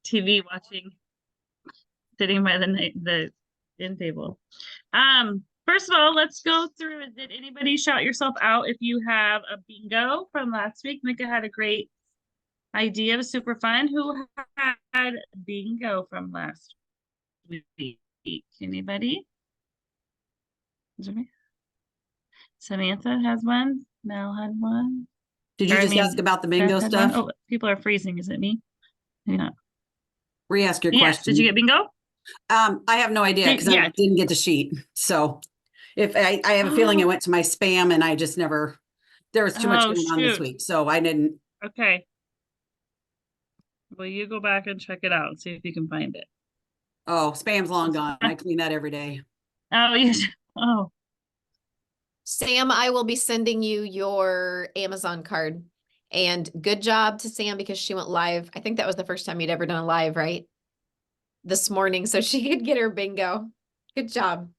TV watching, sitting by the end table. First of all, let's go through. Did anybody shout yourself out if you have a bingo from last week? Mika had a great idea. It was super fun. Who had bingo from last week? Anybody? Is it me? Samantha has one. Mel had one. Did you just ask about the bingo stuff? Oh, people are freezing. Is it me? Yeah. Re-ask your Yes. question. Did you get bingo? I have no idea because I didn't get the sheet. So if I have a feeling it went to my spam and I just never, there was too much going on this week. So I didn't. Okay. Well, you go back and check it out and see if you can find it. Oh, spam's long gone. I clean that every day. Oh, yes. Oh. Sam, I will be sending you your Amazon card. And good job to Sam because she went live. I think that was the first time you'd ever done a live, right? This morning, so she could get her bingo. Good job.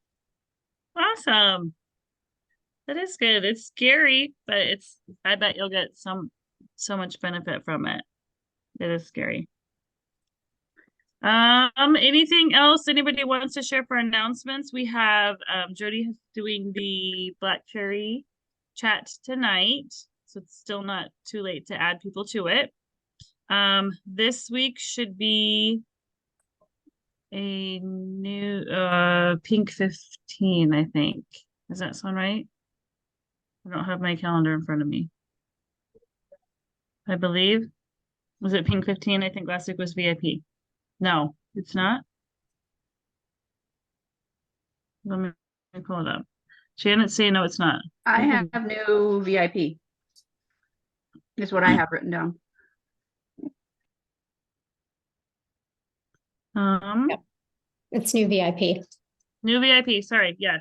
Awesome. That is good. It's scary, but I bet you'll get so much benefit from it. It is scary. Anything else anybody wants to share for announcements? We have Jody doing the Black Cherry chat tonight, so it's still not too late to add people to it. This week should be a new Pink 15, I think. Does that sound right? I don't have my calendar in front of me. I believe. Was it Pink 15? I think last week was VIP. No, it's not. Let me pull it up. Janet's saying no, it's not. I have new VIP. Is what I have written down. Yep. It's new VIP. New VIP, sorry, yes.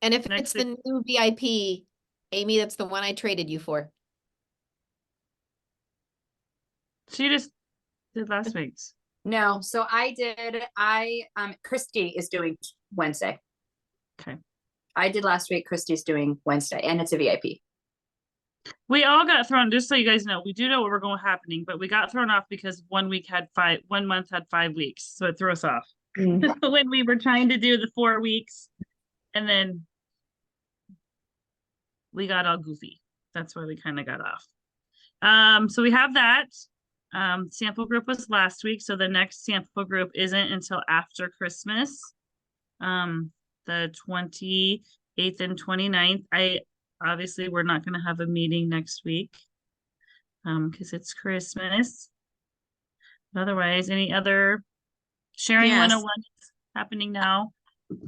And if it's the new VIP, Amy, that's the one I traded you for. She just did last week's. No, so Christy is doing Wednesday. Okay. I did last week. Christy's doing Wednesday, and it's a VIP. We all got thrown, just so you guys know, we do know what we're going happening, but we got thrown off because one month had 5 weeks. So it threw us off. When we were trying to do the 4 weeks, and then we got all goofy. That's why we kind of got off. So we have that. Sample group was last week, so the next sample group isn't until after Christmas. The 28th and 29th. Obviously we're not going to have a meeting next week because it's Christmas. But otherwise, any other sharing 101 is happening now?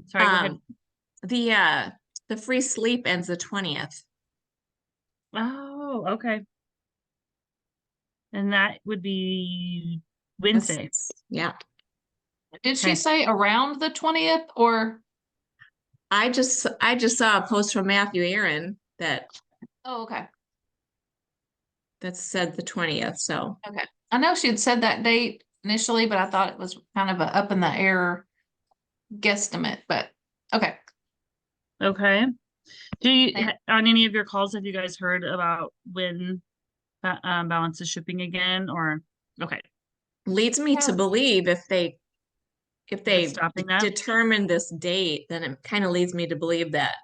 Sorry, go ahead. The free sleep ends the 20th. Oh, okay. And that would be Wednesday. Yeah. Did she say around the 20th or? I just saw a post from Matthew Aaron that. Oh, okay. That said the 20th. So. Okay. I know she had said that date initially, but I thought it was kind of a up in the air guesstimate, but okay. Okay. Do you, on any of your calls, have you guys heard about when Balance is shipping again, or okay? Leads me to believe if they stopping that? determine this date, then it kind of leads me to believe that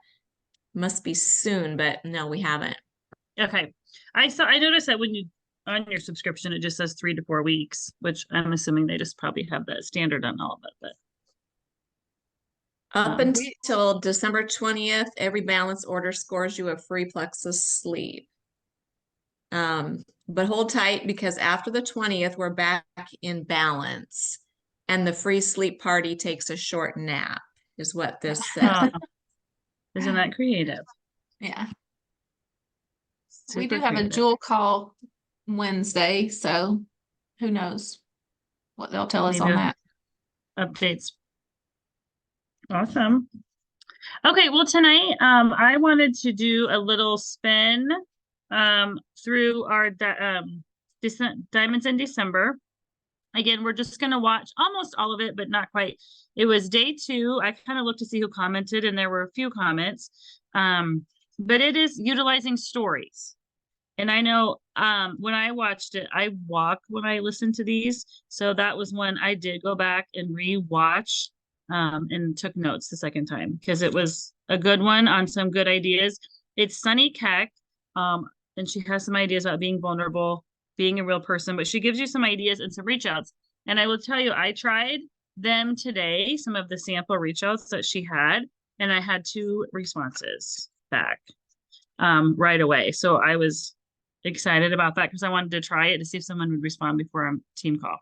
must be soon, but no, we haven't. Okay. I noticed that when you on your subscription it just says 3 to 4 weeks, which I'm assuming they just probably have that standard on all of it, but up until December 20th, every Balance order scores you a free Plexus sleeve. But hold tight because after the 20th, we're back in Balance and the free sleep party takes a short nap is what this said. Isn't that creative? Yeah. Super we do have creative. a jewel call Wednesday, so who knows what they'll tell us on that. Updates. Awesome. Okay, well tonight I wanted to do a little spin through our Diamonds in December. Again, we're just going to watch almost all of it, but not quite. It was day 2. I kind of looked to see who commented, and there were a few comments. But it is utilizing stories. And I know when I watched it, I walk when I listen to these. So that was when I did go back and re-watch and took notes the second time because it was a good one on some good ideas. It's Sunny Keck, and she has some ideas about being vulnerable, being a real person, but she gives you some ideas and some reach outs. And I will tell you, I tried them today, some of the sample reach outs that she had, and I had 2 responses back right away. So I was excited about that because I wanted to try it to see if someone would respond before our team call.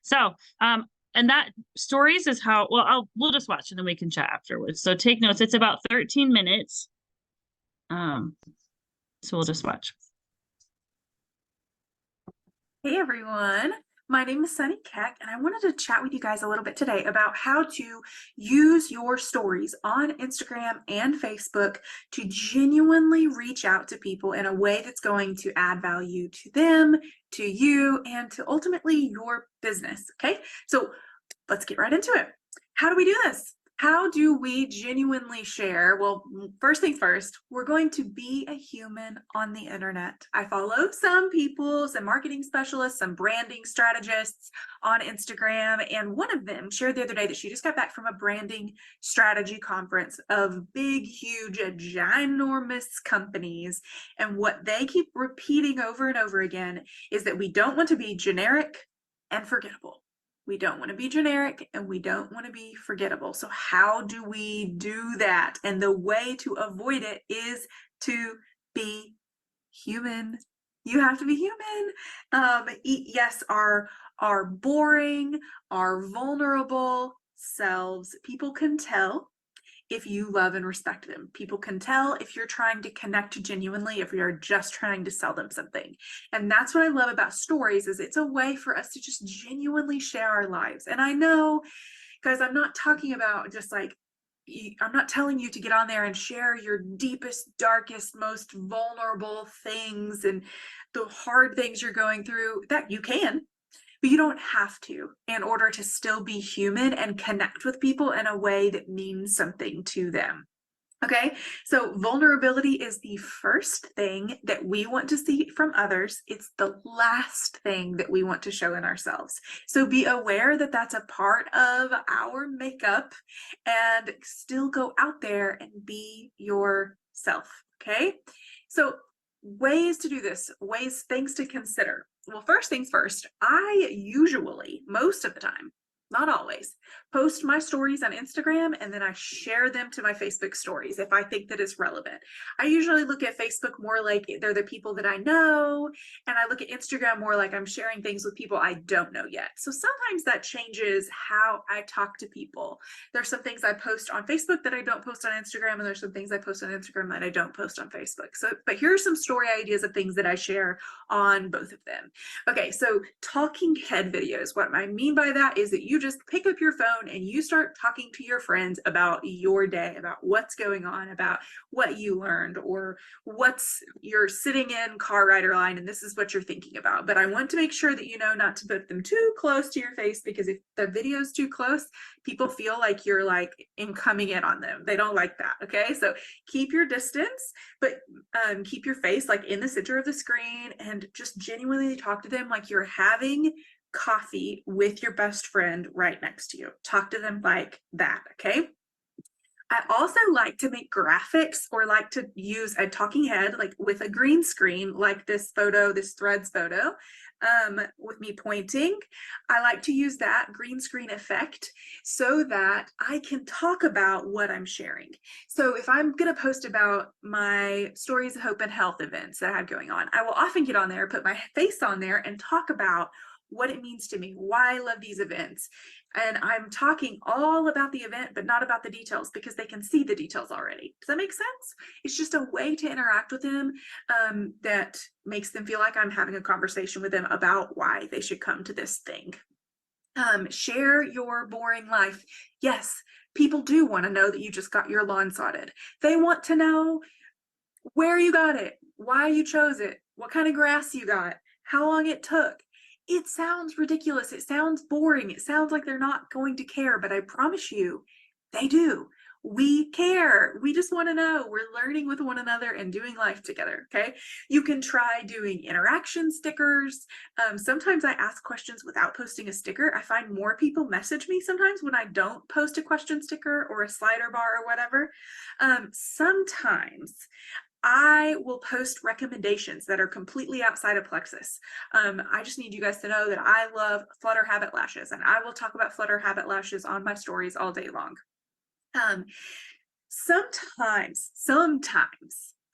So, and that stories is how, well, we'll just watch and then we can chat afterwards. So take notes. It's about 13 minutes. So we'll just watch. Hey everyone, my name is Sunny Keck, and I wanted to chat with you guys a little bit today about how to use your stories on Instagram and Facebook to genuinely reach out to people in a way that's going to add value to them, to you, and to ultimately your business. Okay, so let's get right into it. How do we do this? How do we genuinely share? Well, first things first, we're going to be a human on the internet. I follow some people, some marketing specialists, some branding strategists on Instagram, and one of them shared the other day that she just got back from a branding strategy conference of big, huge, ginormous companies. And what they keep repeating over and over again is that we don't want to be generic and forgettable. We don't want to be generic and we don't want to be forgettable. So how do we do that? And the way to avoid it is to be human. You have to be human. Yes, our boring, our vulnerable selves, people can tell if you love and respect them. People can tell if you're trying to connect genuinely, if you're just trying to sell them something. And that's what I love about stories, is it's a way for us to just genuinely share our lives. And I know, guys, I'm not talking about just like, I'm not telling you to get on there and share your deepest, darkest, most vulnerable things and the hard things you're going through. That you can, but you don't have to, in order to still be human and connect with people in a way that means something to them. Okay, so vulnerability is the first thing that we want to see from others. It's the last thing that we want to show in ourselves. So be aware that that's a part of our makeup, and still go out there and be yourself. Okay, so ways to do this, things to consider. Well, first things first, I usually, most of the time, not always, post my stories on Instagram and then I share them to my Facebook stories if I think that it's relevant. I usually look at Facebook more like they're the people that I know, and I look at Instagram more like I'm sharing things with people I don't know yet. So sometimes that changes how I talk to people. There's some things I post on Facebook that I don't post on Instagram, and there's some things I post on Instagram that I don't post on Facebook. So, but here are some story ideas of things that I share on both of them. Okay, so talking head videos. What I mean by that is that you just pick up your phone and you start talking to your friends about your day, about what's going on, about what you learned, or you're sitting in car ride or line and this is what you're thinking about. But I want to make sure that you know not to put them too close to your face, because if the video's too close, people feel like you're like coming in on them. They don't like that. Okay, so keep your distance, but keep your face like in the center of the screen and just genuinely talk to them like you're having coffee with your best friend right next to you. Talk to them like that. Okay, I also like to make graphics, or like to use a talking head like with a green screen, like this photo, this Threads photo, with me pointing. I like to use that green screen effect so that I can talk about what I'm sharing. So if I'm going to post about my Stories of Hope and Health events that I have going on, I will often get on there, put my face on there and talk about what it means to me, why I love these events. And I'm talking all about the event, but not about the details, because they can see the details already. Does that make sense? It's just a way to interact with them that makes them feel like I'm having a conversation with them about why they should come to this thing. Share your boring life. Yes, people do want to know that you just got your lawn sodded. They want to know where you got it, why you chose it, what kind of grass you got, how long it took. It sounds ridiculous. It sounds boring. It sounds like they're not going to care, but I promise you, they do. We care. We just want to know. We're learning with one another and doing life together. Okay. You can try doing interaction stickers. Sometimes I ask questions without posting a sticker. I find more people message me sometimes when I don't post a question sticker or a slider bar or whatever. Sometimes I will post recommendations that are completely outside of Plexus. I just need you guys to know that I love Flutter Habit lashes, and I will talk about Flutter Habit lashes on my stories all day long. Sometimes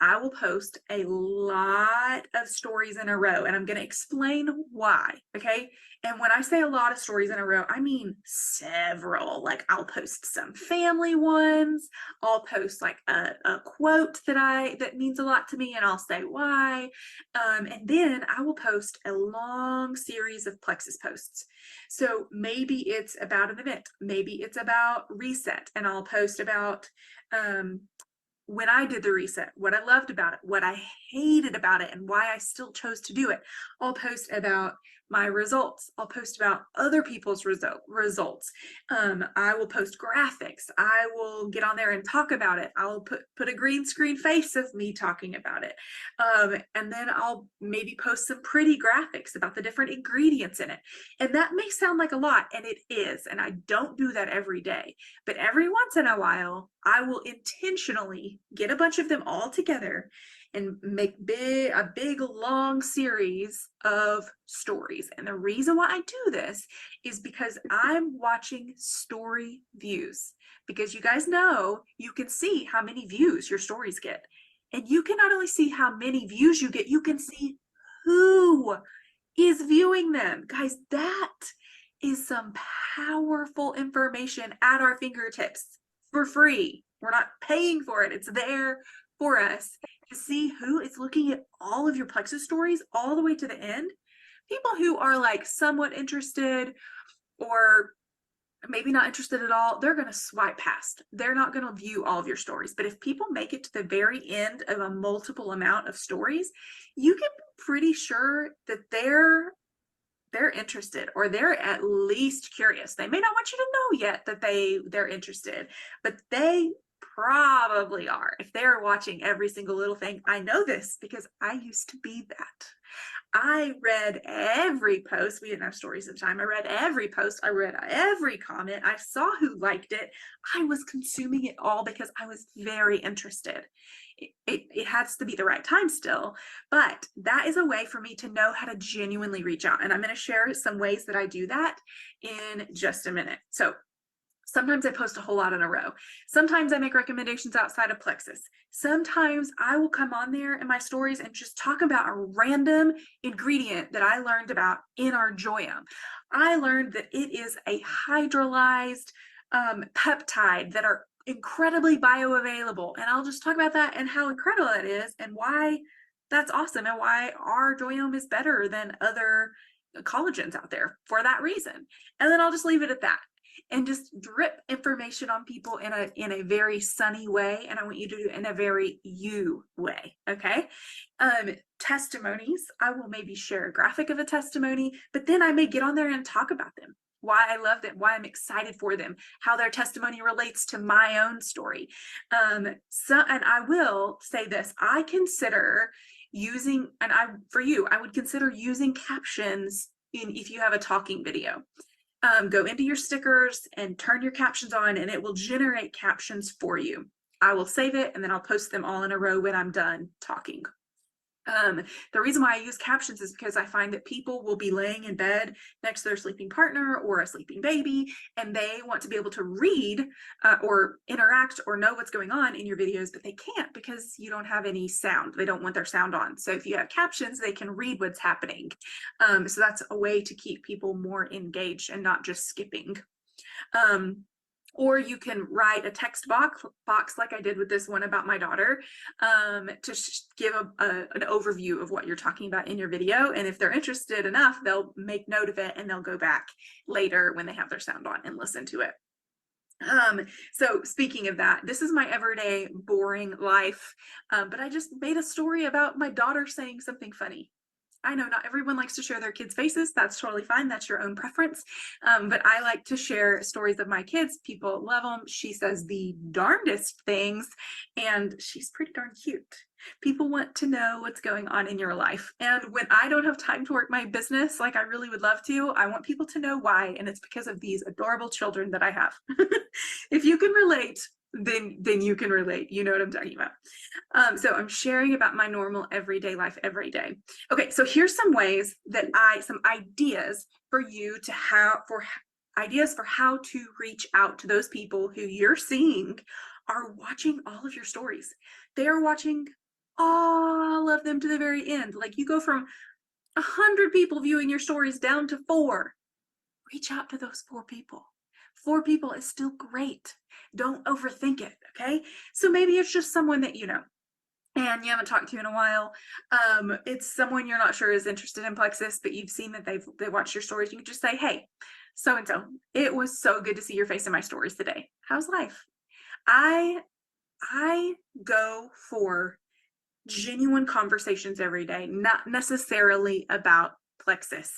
I will post a lot of stories in a row, and I'm going to explain why. Okay. And when I say a lot of stories in a row, I mean several. Like, I'll post some family ones. I'll post like a quote that means a lot to me, and I'll say why. And then I will post a long series of Plexus posts. So maybe it's about an event, maybe it's about reset, and I'll post about when I did the reset, what I loved about it, what I hated about it, and why I still chose to do it. I'll post about my results. I'll post about other people's results. I will post graphics. I will get on there and talk about it. I'll put a green screen face of me talking about it. And then I'll maybe post some pretty graphics about the different ingredients in it. And that may sound like a lot, and it is. And I don't do that every day, but every once in a while, I will intentionally get a bunch of them all together and make a big long series of stories. And the reason why I do this is because I'm watching story views, because you guys know you can see how many views your stories get. And you can not only see how many views you get, you can see who is viewing them. Guys, that is some powerful information at our fingertips for free. We're not paying for it. It's there for us to see who is looking at all of your Plexus stories all the way to the end. People who are like somewhat interested or maybe not interested at all, they're going to swipe past. They're not going to view all of your stories. But if people make it to the very end of a multiple amount of stories, you can be pretty sure that they're interested, or they're at least curious. They may not want you to know yet that they're interested, but they probably are. If they're watching every single little thing, I know this because I used to be that. I read every post. We didn't have stories at the time. I read every post. I read every comment. I saw who liked it. I was consuming it all because I was very interested. It has to be the right time still, but that is a way for me to know how to genuinely reach out. And I'm going to share some ways that I do that in just a minute. So sometimes I post a whole lot in a row. Sometimes I make recommendations outside of Plexus. Sometimes I will come on there in my stories and just talk about a random ingredient that I learned about in our Joyum. I learned that it is a hydrolyzed peptide that are incredibly bioavailable. And I'll just talk about that and how incredible that is and why that's awesome and why our Joyum is better than other collagens out there for that reason. And then I'll just leave it at that and just drip information on people in a very sunny way. And I want you to do it in a very you way. Okay. Testimonies. I will maybe share a graphic of a testimony, but then I may get on there and talk about them, why I love them, why I'm excited for them, how their testimony relates to my own story. And I will say this, I consider using, I would consider using captions if you have a talking video. Go into your stickers and turn your captions on, and it will generate captions for you. I will save it, and then I'll post them all in a row when I'm done talking. The reason why I use captions is because I find that people will be laying in bed next to their sleeping partner or a sleeping baby, and they want to be able to read or interact or know what's going on in your videos, but they can't because you don't have any sound. They don't want their sound on. So if you have captions, they can read what's happening. So that's a way to keep people more engaged and not just skipping. Or you can write a text box like I did with this one about my daughter, to give an overview of what you're talking about in your video. And if they're interested enough, they'll make note of it and they'll go back later when they have their sound on and listen to it. So speaking of that, this is my everyday boring life. But I just made a story about my daughter saying something funny. I know not everyone likes to share their kids' faces. That's totally fine. That's your own preference. But I like to share stories of my kids. People love them. She says the darndest things, and she's pretty darn cute. People want to know what's going on in your life. And when I don't have time to work my business like I really would love to, I want people to know why. And it's because of these adorable children that I have. If you can relate, then you can relate. You know what I'm talking about. So I'm sharing about my normal everyday life every day. Okay, so here's some ways that some ideas for you to have, ideas for how to reach out to those people who you're seeing are watching all of your stories. They are watching all of them to the very end. Like you go from 100 people viewing your stories down to 4. Reach out to those 4 people. 4 people is still great. Don't overthink it, okay? So maybe it's just someone that you know and you haven't talked to in a while. It's someone you're not sure is interested in Plexus, but you've seen that they watched your stories. You can just say, hey, so-and-so, it was so good to see your face in my stories today. How's life? I go for genuine conversations every day, not necessarily about Plexus,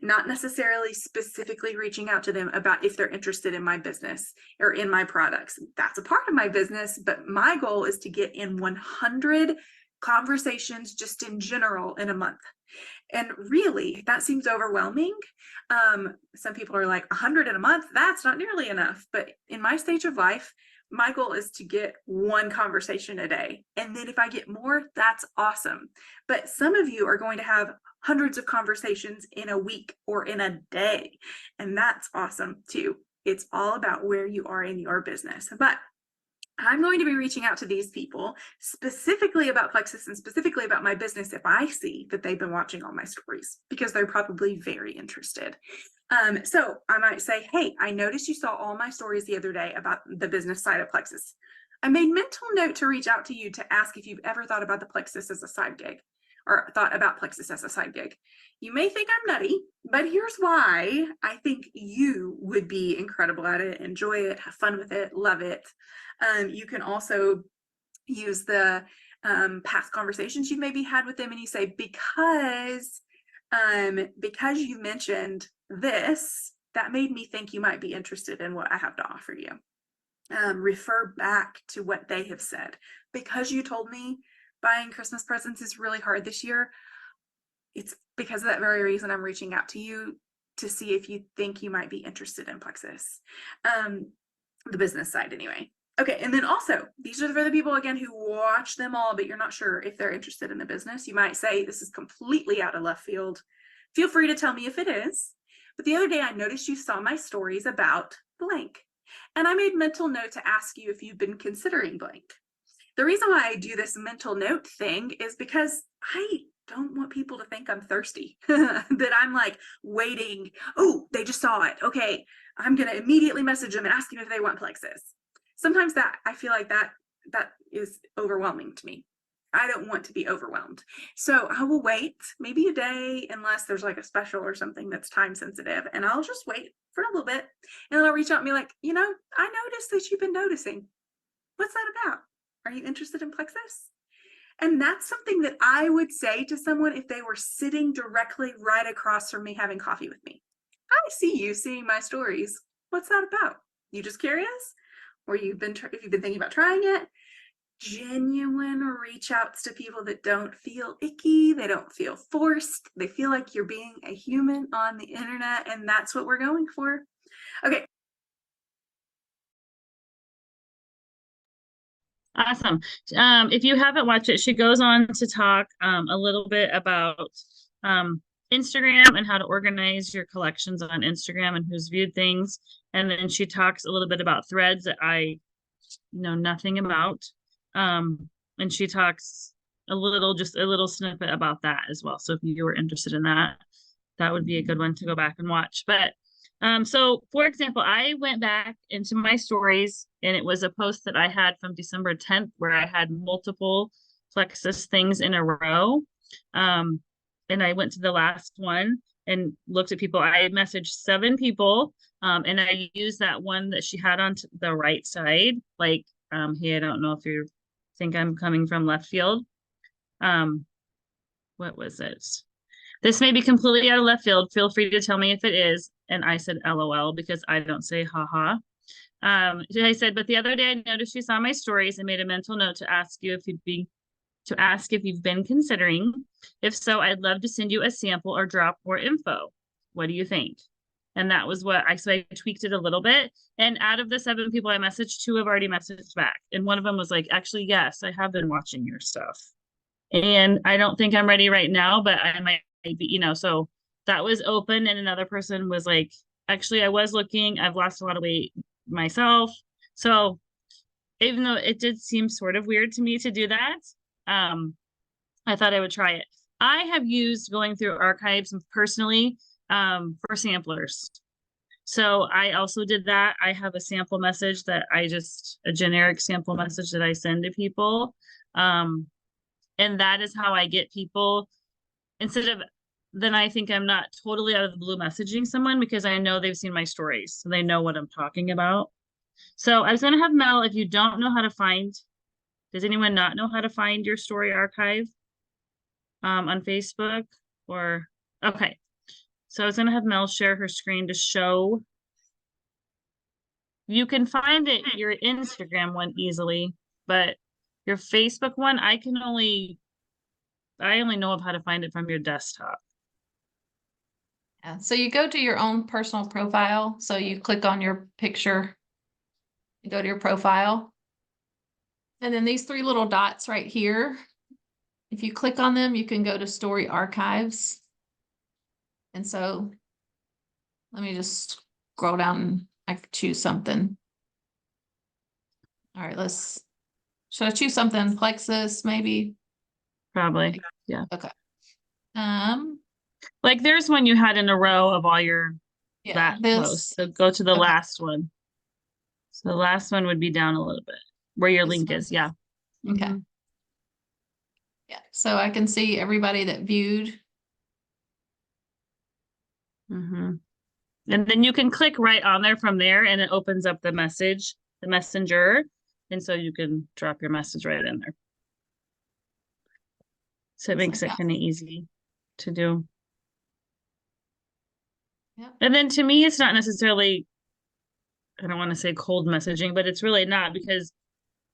not necessarily specifically reaching out to them about if they're interested in my business or in my products. That's a part of my business, but my goal is to get in 100 conversations just in general in a month. And really, that seems overwhelming. Some people are like 100 in a month, that's not nearly enough. But in my stage of life, my goal is to get 1 conversation a day. And then if I get more, that's awesome. But some of you are going to have hundreds of conversations in a week or in a day. And that's awesome too. It's all about where you are in your business. But I'm going to be reaching out to these people specifically about Plexus and specifically about my business if I see that they've been watching all my stories, because they're probably very interested. So I might say, hey, I noticed you saw all my stories the other day about the business side of Plexus. I made mental note to reach out to you to ask if you've ever thought about the Plexus as a side gig or thought about Plexus as a side gig. You may think I'm nutty, but here's why I think you would be incredible at it, enjoy it, have fun with it, love it. You can also use the past conversations you maybe had with them, and you say, because you mentioned this, that made me think you might be interested in what I have to offer you. Refer back to what they have said. Because you told me buying Christmas presents is really hard this year, it's because of that very reason I'm reaching out to you to see if you think you might be interested in Plexus. The business side anyway. Okay, and then also, these are for the people, again, who watch them all, but you're not sure if they're interested in the business. You might say, this is completely out of left field. Feel free to tell me if it is. But the other day, I noticed you saw my stories about blank. And I made mental note to ask you if you've been considering blank. The reason why I do this mental note thing is because I don't want people to think I'm thirsty, that I'm like waiting. Oh, they just saw it. Okay, I'm going to immediately message them and ask them if they want Plexus. Sometimes that I feel like that is overwhelming to me. I don't want to be overwhelmed. So I will wait maybe a day, unless there's like a special or something that's time sensitive, and I'll just wait for a little bit, and then I'll reach out and be like, I noticed that you've been noticing. What's that about? Are you interested in Plexus? And that's something that I would say to someone if they were sitting directly right across from me having coffee with me. I see you seeing my stories. What's that about? You just curious? Or if you've been thinking about trying it? Genuine reach outs to people that don't feel icky, they don't feel forced, they feel like you're being a human on the internet, and that's what we're going for. Okay. Awesome. If you haven't watched it, she goes on to talk a little bit about Instagram and how to organize your collections on Instagram and who's viewed things. And then she talks a little bit about Threads that I know nothing about. And she talks just a little snippet about that as well. So if you were interested in that, that would be a good one to go back and watch. But so for example, I went back into my stories, and it was a post that I had from December 10th where I had multiple Plexus things in a row. And I went to the last one and looked at people. I messaged 7 people, and I used that one that she had on the right side. Like, hey, I don't know if you think I'm coming from left field. What was it? This may be completely out of left field. Feel free to tell me if it is. And I said LOL because I don't say haha. I said, but the other day I noticed you saw my stories and made a mental note to ask you if you've been considering. If so, I'd love to send you a sample or drop more info. What do you think? And that was so I tweaked it a little bit. And out of the 7 people I messaged, 2 have already messaged back. And one of them was like, actually, yes, I have been watching your stuff. And I don't think I'm ready right now, but I might be, so that was open. And another person was like, actually, I was looking, I've lost a lot of weight myself. So even though it did seem sort of weird to me to do that, I thought I would try it. I have used going through archives personally for samplers. So I also did that. I have a sample message a generic sample message that I send to people. And that is how I get people then I think I'm not totally out of the blue messaging someone because I know they've seen my stories. So they know what I'm talking about. So I was going to have Mel, if you don't know how to does anyone not know how to find your story archive on Facebook okay. So I was going to have Mel share her screen to show. You can find your Instagram one easily, but your Facebook one, I only know of how to find it from your desktop. Yeah, so you go to your own personal profile. So you click on your picture, you go to your profile, and then these 3 little dots right here, if you click on them, you can go to story archives. And so let me just scroll down and I can choose something. All right, should I choose something? Plexus, maybe? Probably, yeah. Okay. Like there's one you had in a row of all your posts. So go to the last one. So the last one would be down a little bit where your link is. Yeah. Okay. Mm-hmm. Yeah. So I can see everybody that viewed. Mm-hmm. And then you can click right on there from there and it opens up the messenger. And so you can drop your message right in there. So it makes it kind of easy to do. Yeah. And then to me, it's not necessarily, I don't want to say cold messaging, but it's really not because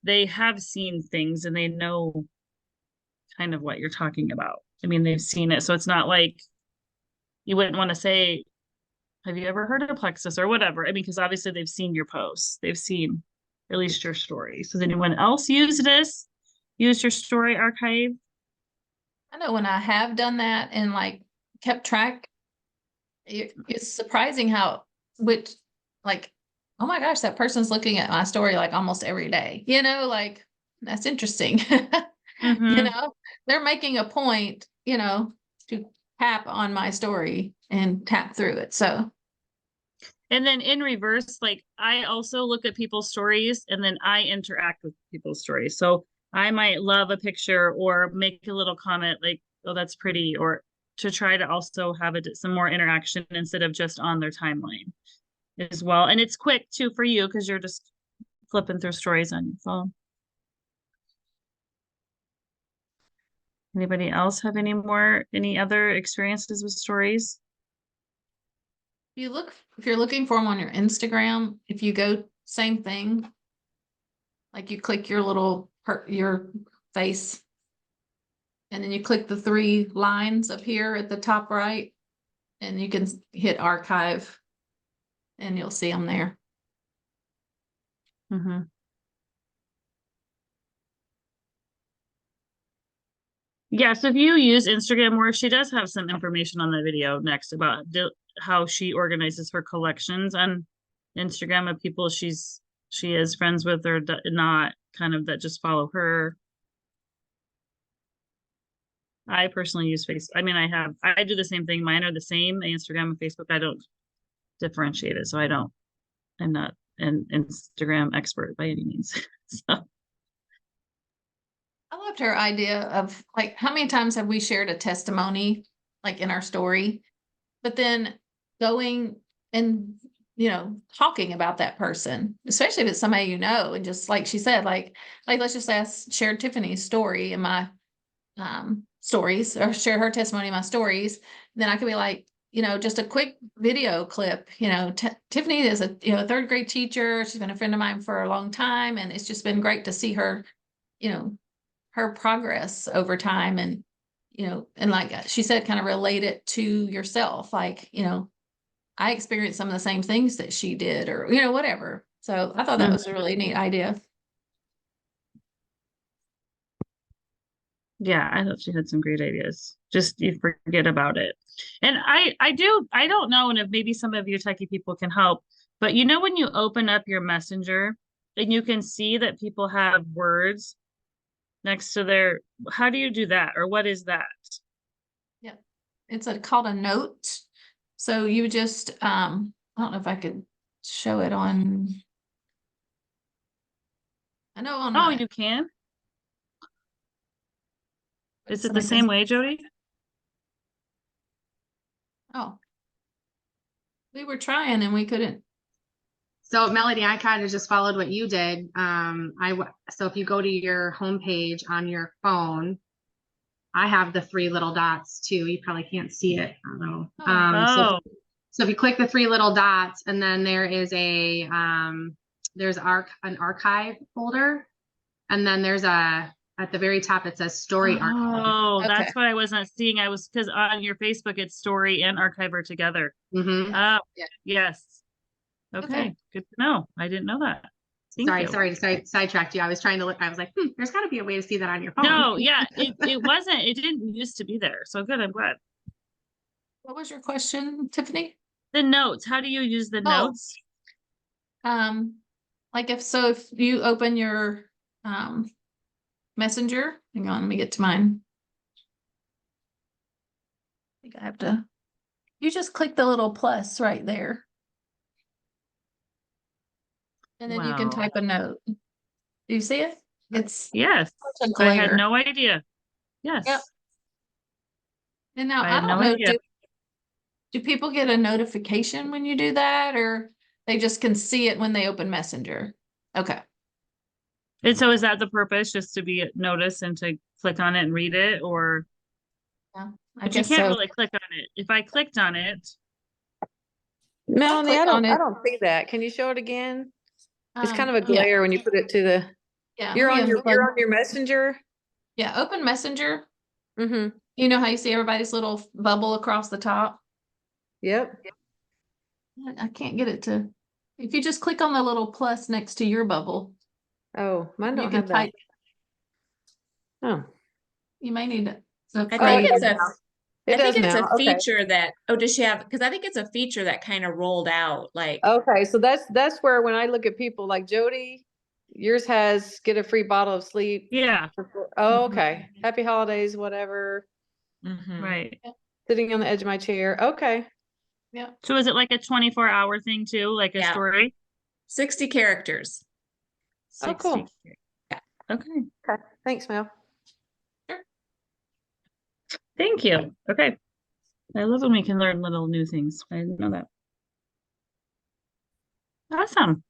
they have seen things and they know kind of what you're talking about. I mean, they've seen it. So it's not like you wouldn't want to say, have you ever heard of Plexus or whatever? I mean, because obviously they've seen your posts. They've seen at least your story. So does anyone else use your story archive? I know when I have done that and like kept track, it's surprising how oh my gosh, that person's looking at my story like almost every day, like that's interesting. Mm-hmm. They're making a point, to tap on my story and tap through it. So. And then in reverse, like I also look at people's stories and then I interact with people's stories. So I might love a picture or make a little comment like, oh, that's pretty, or to try to also have some more interaction instead of just on their timeline as well. And it's quick too for you because you're just flipping through stories on your phone. Anybody else have any other experiences with stories? If you're looking for them on your Instagram, if you go same thing, like you click your face and then you click the 3 lines up here at the top right and you can hit archive and you'll see them there. Mm-hmm. Yeah, so if you use Instagram more, she does have some information on the video next about how she organizes her collections on Instagram of people she is friends with or not, kind of that just follow her. I personally use Facebook. I mean, I do the same thing. Mine are the same, Instagram and Facebook. I don't differentiate it. So I'm not an Instagram expert by any means. So. I loved her idea of like, how many times have we shared a testimony like in our story, but then going and, talking about that person, especially if it's somebody, and just like she said, like let's just share Tiffany's story in my stories or share her testimony in my stories, then I could be like, you know, just a quick video clip, you know, Tiffany is a, you know, third grade teacher. She's been a friend of mine for a long time. And it's just been great to see her, you know, her progress over time. And, you know, and like she said, kind of relate it to yourself. Like, you know, I experienced some of the same things that she did, or, you know, whatever. So I thought that was a really neat idea. Yeah, I thought she had some great ideas. Just you forget about it. And I don't know, and if maybe some of you techie people can help, but you know when you open up your messenger and you can see that people have words next to their, how do you do that? Or what is that? Yeah. It's called a note. So you just I don't know if I could show it on. I know on Oh, my, you can? Is it so the I same can- way, Jody? Oh. We were trying and we couldn't. So Melody, I kind of just followed what you did. So if you go to your homepage on your phone, I have the three little dots too. You probably can't see it. I don't know. Oh, So if you click the three little dots, and then there is there's an archive folder, and then there's at the very top it says story archive. oh, that's Okay. what I wasn't seeing. I was, because on your Facebook, it's story and archive are together. Mm-hmm. Oh, Yeah. yes. Okay, good to know. I didn't know that. Thank you. Sorry to sidetracked you. I was trying to look. I was like, there's got to be a way to see that on your phone. No, yeah, it wasn't, it didn't used to be there. So good, I'm glad. What was your question, Tiffany? The notes, how do you use the Oh. notes? Like if you open your messenger, hang on, let me get to mine. I think I have to, you just click the little plus right there. And then you can Wow. type a note. Do you see it? It's Yes, such a I had glare. no idea. Yes. Yep. And now I I had don't no know, idea. do people get a notification when you do that, or they just can see it when they open Messenger? Okay. And so is that the purpose, just to be noticed and to click on it and read it, or? Yeah, I But you guess can't so. really click on it. If I clicked on it, Melanie, click on I it. don't see that. Can you show it again? It's kind of a Yeah, glare when you put it to the, yeah. you're let me on your, unplug. you're on your messenger. Yeah, open Messenger. Mm-hmm. You know how you see everybody's little bubble across the top? Yep. I can't get it to, if you just click on the little plus next to your bubble, Oh, mine you don't can have that. type, Oh, you may need it. So I Oh, think it it's does a, now. I It does think it's now. a Okay. feature that, oh, does she have, because I think it's a feature that kind of rolled out, like, Okay, so that's where when I look at people like Jody, yours has get a free bottle of sleep. yeah, Oh, okay. Happy holidays, whatever. mhm. right. Sitting on the edge of my chair. Okay. Yeah. So is it like a 24-hour thing too, like a Yeah. story? 60 characters. Oh, cool. 60. Okay, Okay. Thanks, Mel. thank you. Okay. I love when we can learn little new things. I didn't know that. Awesome.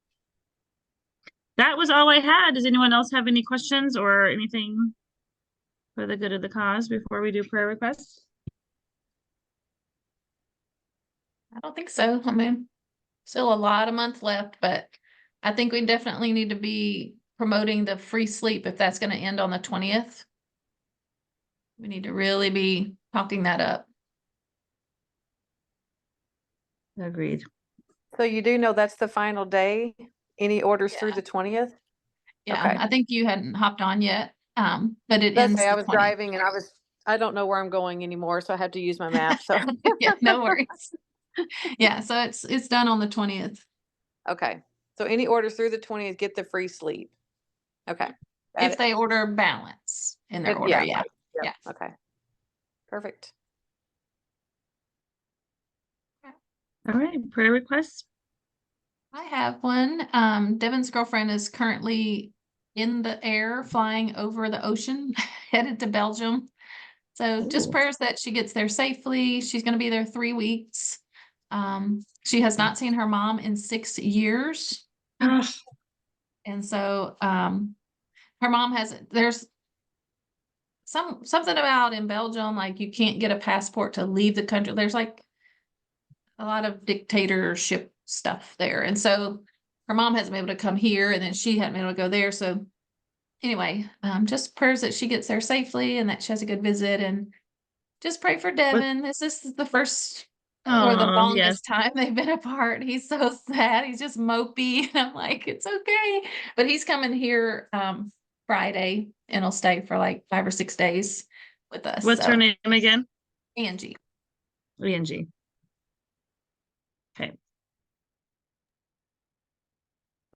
That was all I had. Does anyone else have any questions or anything for the good of the cause before we do prayer requests? I don't think so. I mean, still a lot of month left, but I think we definitely need to be promoting the free sleep if that's going to end on the 20th. We need to really be talking that up. Agreed. So you do know that's the final day? Any orders through Yeah. the 20th? Yeah, Okay. I think you hadn't hopped on yet, but it That's ends okay. I the was 20th. driving and I don't know where I'm going anymore, so I have to use my map. So Yeah, no worries. Yeah, so it's done on the 20th. okay. So any orders through the 20th get the free sleep. Okay. Got If it. they order balance in their It- order, yeah. yeah. Yep, okay. Perfect. All right, prayer requests. I have one. Devin's girlfriend is currently in the air flying over the ocean, headed to Belgium. So just Ooh. prayers that she gets there safely. She's going to be there 3 weeks. She has not seen her mom in 6 years. And so her mom has, there's something about in Belgium, like you can't get a passport to leave the country. There's like a lot of dictatorship stuff there. And so her mom hasn't been able to come here, and then she hadn't been able to go there. So anyway, just prayers that she gets there safely and that she has a good visit, and just pray for Devin. This is the first or the Oh, yes. longest time they've been apart. He's so sad. He's just mopey. And I'm like, it's okay. But he's coming here Friday, and he'll stay for like 5 or 6 days with us. What's her name again? Angie. Angie. Okay.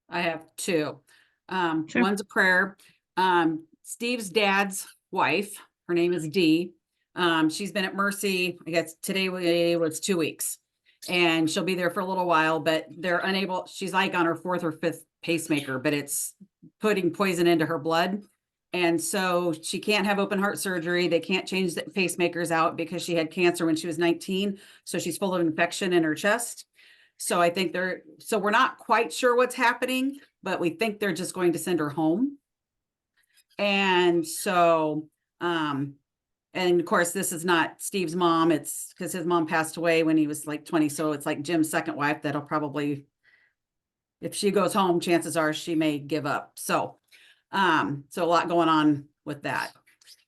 I have two. Sure. One's a prayer. Steve's dad's wife, her name is Dee. She's been at Mercy, I guess today was 2 weeks, and she'll be there for a little while, but they're unable, she's like on her 4th or 5th pacemaker, but it's putting poison into her blood. And so she can't have open heart surgery. They can't change the pacemakers out because she had cancer when she was 19. So she's full of infection in her chest. So I think so we're not quite sure what's happening, but we think they're just going to send her home. And so, and of course, this is not Steve's mom. It's because his mom passed away when he was like 20. So it's like Jim's second wife that'll probably, if she goes home, chances are she may give up. So a lot going on with that.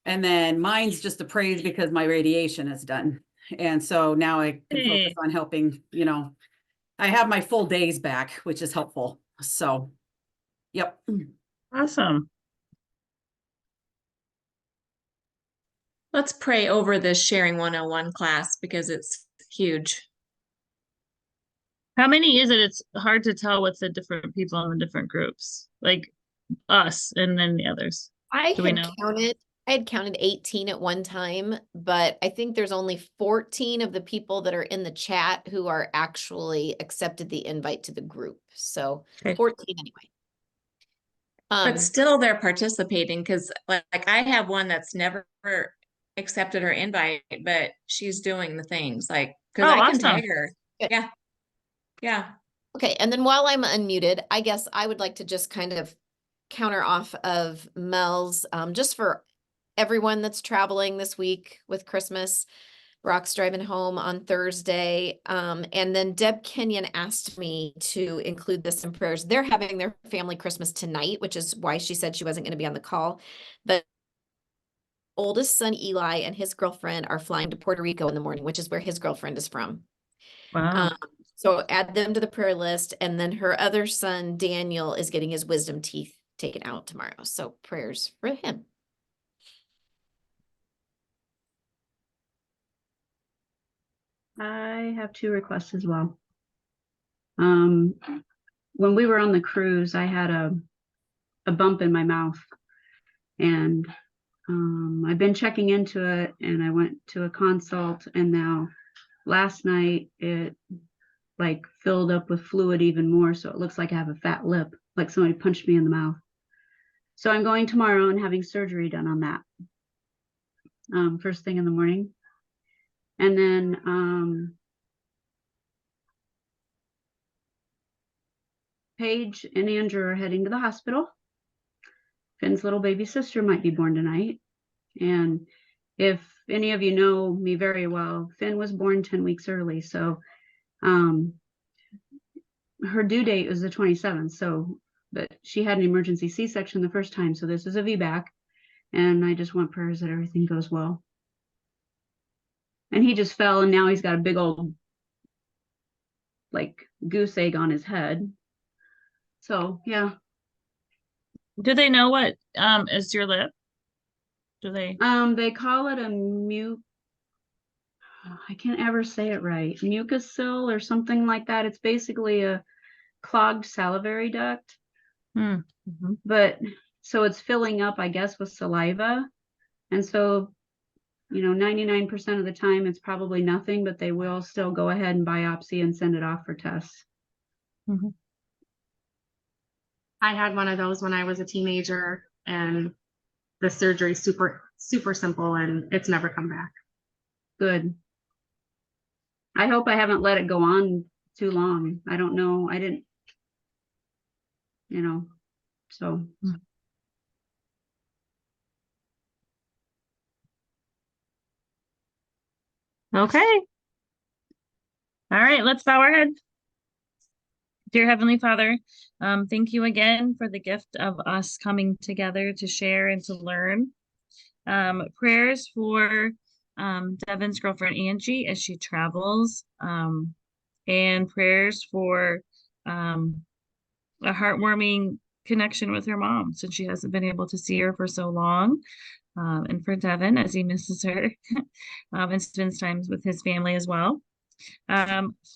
And then mine's just a praise because my radiation is done. And so now I can focus on helping, I have my full days back, which is helpful. So, yep. Awesome. Let's pray over this Sharing 101 class because it's huge. How many is it? It's hard to tell with the different people in the different groups, like us and then the others. I Do we had know? I had counted 18 at one time, but I think there's only 14 of the people that are in the chat who are actually accepted the invite to the group. So Okay. 14 anyway. But still they're participating because like I have one that's never accepted her invite, but she's doing the things like, because I can tag her. Good. Yeah. Yeah. Okay, and then while I'm unmuted, I guess I would like to just kind of counter off of Mel's, just for everyone that's traveling this week with Christmas. Brock's driving home on Thursday. And then Deb Kenyon asked me to include this in prayers. They're having their family Christmas tonight, which is why she said she wasn't going to be on the call. But oldest son, Eli, and his girlfriend are flying to Puerto Rico in the morning, which is where his girlfriend is from. Wow. So add them to the prayer list. And then her other son, Daniel, is getting his wisdom teeth taken out tomorrow. So prayers for him. I have 2 requests as well. When we were on the cruise, I had a bump in my mouth, and I've been checking into it, and I went to a consult, and now last night it like filled up with fluid even more, so it looks like I have a fat lip, like somebody punched me in the mouth. So I'm going tomorrow and having surgery done on that first thing in the morning. And then Paige and Andrew are heading to the hospital. Finn's little baby sister might be born tonight. And if any of you know me very well, Finn was born 10 weeks early. So her due date was the 27th. So, but she had an emergency C-section the first time. So this is a VBAC. And I just want prayers that everything goes well. And he just fell, and now he's got a big old like goose egg on his head. So yeah. Do they know what is your lip? Do they? They call it a I can't ever say it right. Mucocil or something like that. It's basically a clogged salivary duct. Mm-hmm. But so it's filling up, I guess, with saliva. And so 99% of the time it's probably nothing, but they will still go ahead and biopsy and send it off for tests. Mm-hmm. I had one of those when I was a teenager, and the surgery super simple, and it's never come back. Good. I hope I haven't let it go on too long. I don't know. I didn't, so. Okay. All right, let's bow our head. Dear Heavenly Father, thank you again for the gift of us coming together to share and to learn. Prayers for Devin's girlfriend Angie as she travels, and prayers for a heartwarming connection with her mom since she hasn't been able to see her for so long, and for Devin as he misses her and spends time with his family as well.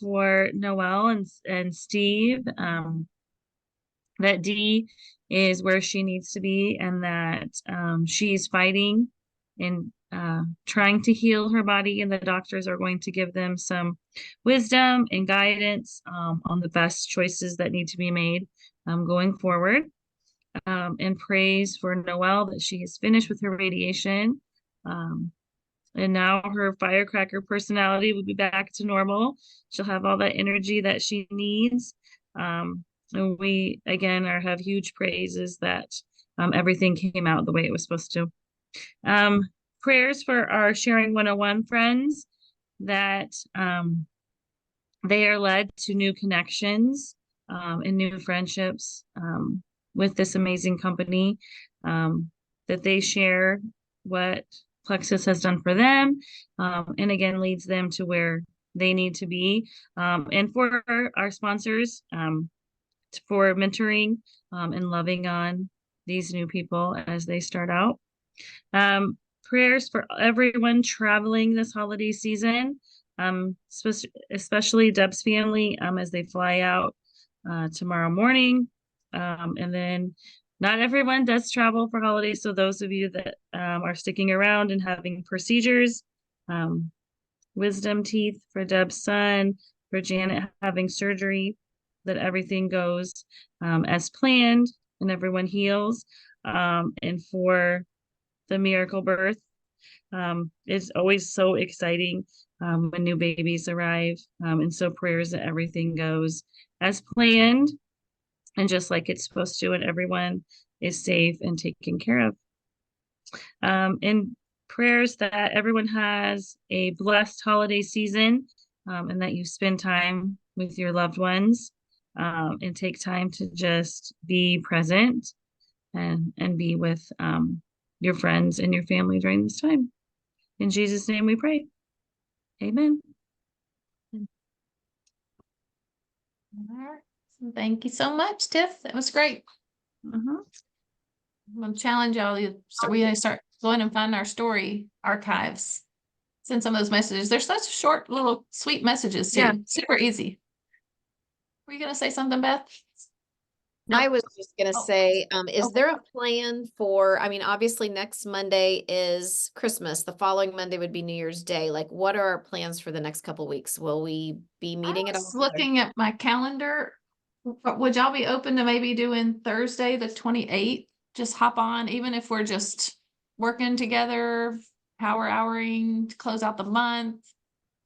For Noelle and Steve, that Dee is where she needs to be, and that she's fighting and trying to heal her body, and the doctors are going to give them some wisdom and guidance on the best choices that need to be made going forward. And praise for Noelle that she is finished with her radiation. And now her firecracker personality will be back to normal. She'll have all that energy that she needs. And we, again, have huge praises that everything came out the way it was supposed to. Prayers for our Sharing 101 friends that they are led to new connections and new friendships with this amazing company, that they share what Plexus has done for them, and again leads them to where they need to be. And for our sponsors, for mentoring and loving on these new people as they start out. Prayers for everyone traveling this holiday season, especially Deb's family as they fly out tomorrow morning. And then not everyone does travel for holidays, so those of you that are sticking around and having procedures, wisdom teeth for Deb's son, for Janet having surgery, that everything goes as planned and everyone heals. And for the miracle birth, it's always so exciting when new babies arrive. And so prayers that everything goes as planned and just like it's supposed to, and everyone is safe and taken care of. And prayers that everyone has a blessed holiday season, and that you spend time with your loved ones, and take time to just be present and be with your friends and your family during this time. In Jesus' name we pray. Amen. All right. Thank you so much, Tiff. That was great. I'm gonna challenge y'all. We gotta start going and find our story archives. Send some of those messages. They're such short, little, sweet messages too. Yeah. Super easy. Were you gonna say something, Beth? I was just gonna Oh. say, is Okay. there a plan for, I mean, obviously next Monday is Christmas. The following Monday would be New Year's Day. Like, what are our plans for the next couple weeks? Will we be meeting at I all? was looking at my calendar. Would y'all be open to maybe doing Thursday, the 28th? Just hop on, even if we're just working together, houring to close out the month.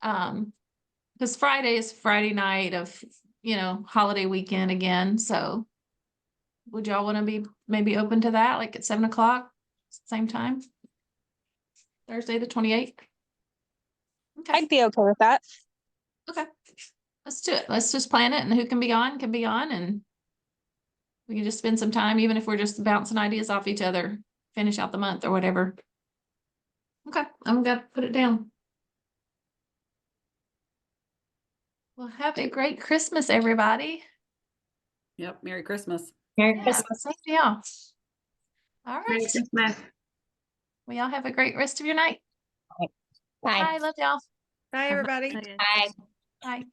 Because Friday is Friday night of, holiday weekend again. So would y'all want to be maybe open to that, like at 7 o'clock, same time? Thursday, the 28th? Okay. I'd be okay with that. Okay. Let's do it. Let's just plan it, and who can be on, and we can just spend some time, even if we're just bouncing ideas off each other, finish out the month or whatever. Okay, I'm gonna put it down. Well, have a great Christmas, everybody. Yep. Merry Christmas. Merry Yeah, Christmas. same to y'all. All Merry right. Christmas. Well, y'all have a great rest of your night. Bye. Bye. Love y'all. Bye, everybody. Bye. Bye.